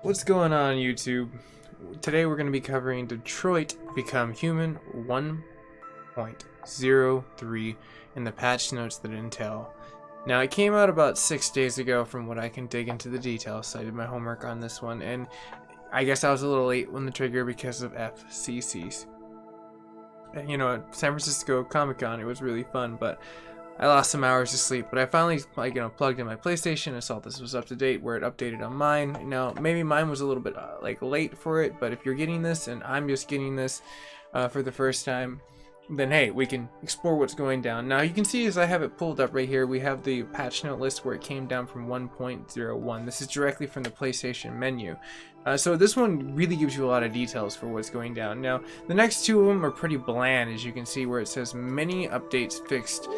What's going on, YouTube? Today we're going to be covering Detroit Become Human 1.03 and the patch notes that entail. Now, it came out about 6 days ago from what I can dig into the details, so I did my homework on this one, and I guess I was a little late on the trigger because of FCCs. You know, at San Francisco Comic-Con, it was really fun, but I lost some hours of sleep, but I finally, plugged in my PlayStation. I saw this was up to date, where it updated on mine. Now, maybe mine was a little bit late for it, but if you're getting this and I'm just getting this for the first time, then hey, we can explore what's going down. Now, you can see as I have it pulled up right here, we have the patch note list where it came down from 1.01. This is directly from the PlayStation menu. So this one really gives you a lot of details for what's going down. Now, the next two of them are pretty bland, as you can see, where it says many updates fixed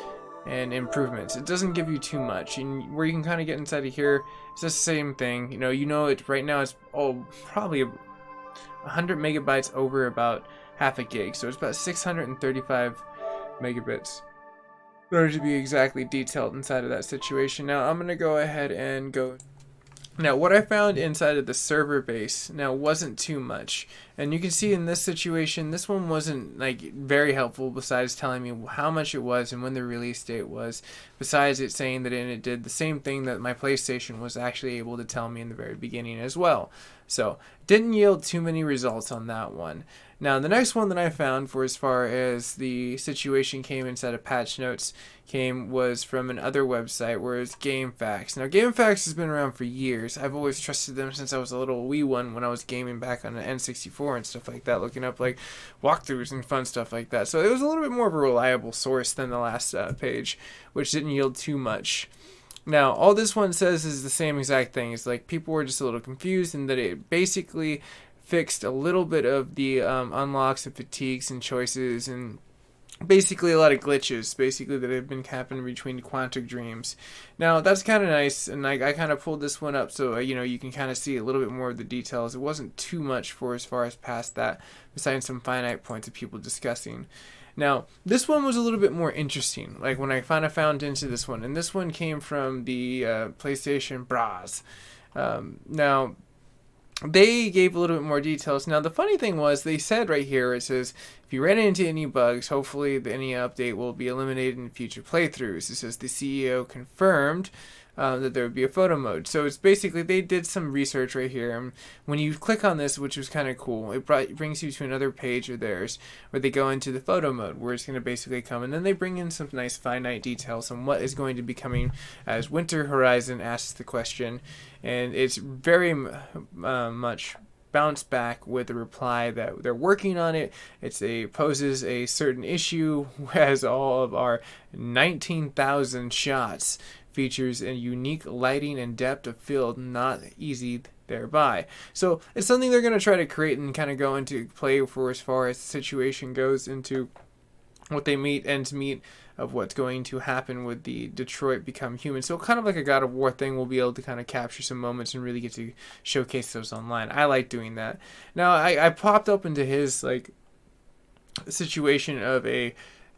and improvements. It doesn't give you too much, and where you can kind of get inside of here, it's the same thing. You know it right now. It's probably 100 megabytes over about half a gig, so it's about 635 megabits in order to be exactly detailed inside of that situation. Now I'm gonna go ahead and go. Now, what I found inside of the server base now wasn't too much, and you can see in this situation, this one wasn't very helpful. Besides telling me how much it was and when the release date was, besides it saying that it did the same thing that my PlayStation was actually able to tell me in the very beginning as well. So, didn't yield too many results on that one. Now, the next one that I found for as far as the situation came inside of patch notes was from another website, where it's GameFAQs. Now, GameFAQs has been around for years. I've always trusted them since I was a little wee one when I was gaming back on the N64 and stuff like that, looking up walkthroughs and fun stuff like that. So it was a little bit more of a reliable source than the last page, which didn't yield too much. Now, all this one says is the same exact thing. It's people were just a little confused, and that it basically fixed a little bit of the unlocks and fatigues and choices, and basically a lot of glitches that have been happening between Quantic Dreams. Now, that's kind of nice, and I kind of pulled this one up so you can kind of see a little bit more of the details. It wasn't too much for as far as past that, besides some finite points of people discussing. Now, this one was a little bit more interesting, when I kind of found into this one, and this one came from the PlayStation Bras. Now, they gave a little bit more details. Now, the funny thing was, they said right here, it says, if you ran into any bugs, hopefully any update will be eliminated in future playthroughs. It says the CEO confirmed that there would be a photo mode. So it's basically, they did some research right here. And when you click on this, which was kind of cool, it brings you to another page of theirs where they go into the photo mode, where it's going to basically come. And then they bring in some nice finite details on what is going to be coming as Winter Horizon asks the question. And it's very much bounced back with a reply that they're working on it. Poses a certain issue, as all of our 19,000 shots features a unique lighting and depth of field not easy thereby. So it's something they're going to try to create and kind of go into play for as far as the situation goes into what they meet of what's going to happen with the Detroit Become Human. So kind of like a God of War thing, we'll be able to kind of capture some moments and really get to showcase those online. I like doing that. Now, I popped up into his situation of a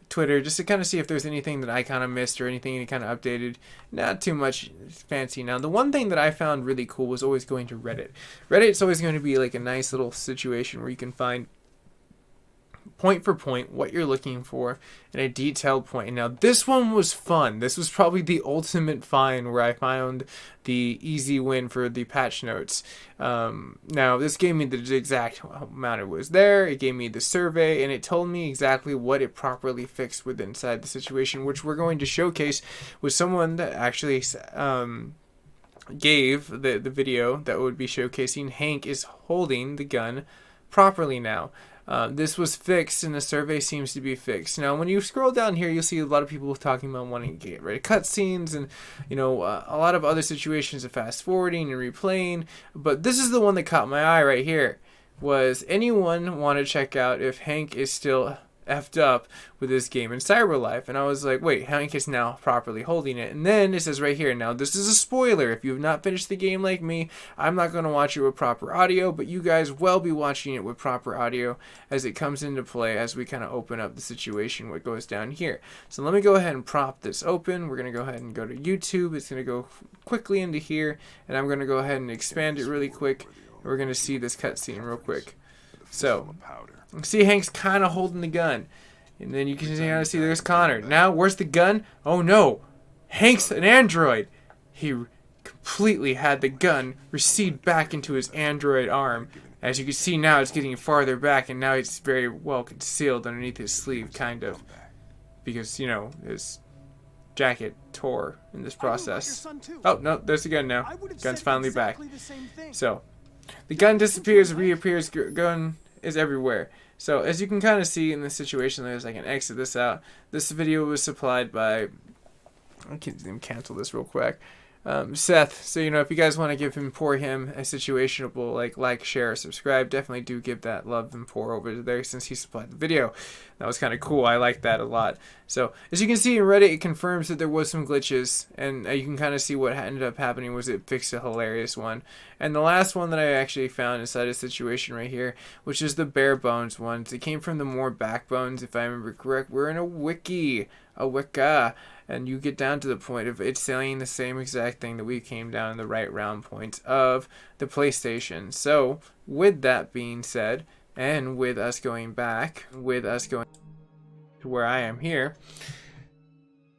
Twitter just to kind of see if there's anything that I kind of missed or anything he kind of updated. Not too much fancy. Now, the one thing that I found really cool was always going to Reddit. Reddit's always going to be a nice little situation where you can find point for point what you're looking for in a detailed point. And now, this one was fun. This was probably the ultimate find where I found the easy win for the patch notes. Now, this gave me the exact amount it was there. It gave me the survey, and it told me exactly what it properly fixed with inside the situation, which we're going to showcase with someone that actually gave the video that would be showcasing. Hank is holding the gun properly now. This was fixed, and the survey seems to be fixed. Now, when you scroll down here, you'll see a lot of people talking about wanting to get rid of cutscenes and, a lot of other situations of fast forwarding and replaying. But this is the one that caught my eye right here. Was anyone want to check out if Hank is still effed up with this game in Cyberlife? And I was like, wait, Hank is now properly holding it. And then it says right here, now this is a spoiler. If you have not finished the game like me, I'm not going to watch it with proper audio, but you guys will be watching it with proper audio as it comes into play as we kind of open up the situation, what goes down here. So let me go ahead and prop this open. We're going to go ahead and go to YouTube. It's going to go quickly into here, and I'm going to go ahead and expand it really quick. we're gonna see this cutscene real quick. So, see Hank's kind of holding the gun, and then you can see there's Connor. Now, where's the gun? Oh no, Hank's an android. He completely had the gun recede back into his android arm. As you can see now, it's getting farther back, and now it's very well concealed underneath his sleeve, kind of, because his jacket tore in this process. Oh no, there's the gun now. Gun's finally back. So the gun disappears, reappears, gun is everywhere. So as you can kind of see in this situation, as I can exit this out, this video was supplied by, I can cancel this real quick, Seth. So if you guys want to give him, pour him a situationable like, share, subscribe, definitely do give that love and pour over there, since he supplied the video. That was kind of cool. I like that a lot. So as you can see in Reddit, it confirms that there was some glitches, and you can kind of see what ended up happening was it fixed a hilarious one. And the last one that I actually found inside a situation right here, which is the bare bones ones. It came from the more backbones, if I remember correct. We're in a wiki, and you get down to the point of it saying the same exact thing that we came down in the right round points of the PlayStation. So with that being said, and with us going to where I am here,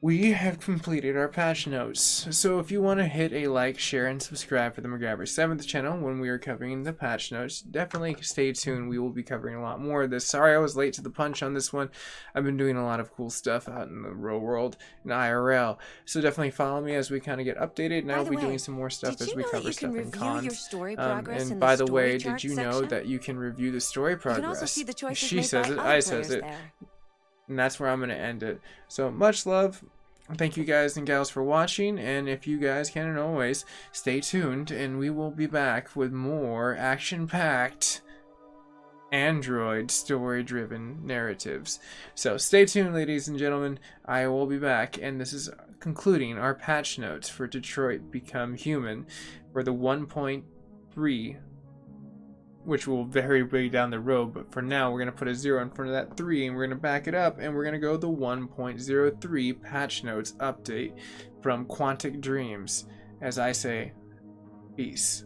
we have completed our patch notes. So if you want to hit a like, share, and subscribe for the McGrabber 7th channel when we are covering the patch notes, definitely stay tuned. We will be covering a lot more of this. Sorry I was late to the punch on this one. I've been doing a lot of cool stuff out in the real world, in IRL. So definitely follow me as we kind of get updated, and I'll be doing some more stuff as we cover stuff in cons. And by the way, did you know that you can review the story progress? She says it, I says it. And that's where I'm going to end it. So much love. Thank you guys and gals for watching. And if you guys can, and always, stay tuned. And we will be back with more action-packed Android story-driven narratives. So stay tuned, ladies and gentlemen. I will be back. And this is concluding our patch notes for Detroit Become Human for the 1.3, which will vary way down the road, but for now we're going to put a 0 in front of that 3, and we're going to back it up, and we're going to go the 1.03 patch notes update from Quantic Dreams. As I say, peace.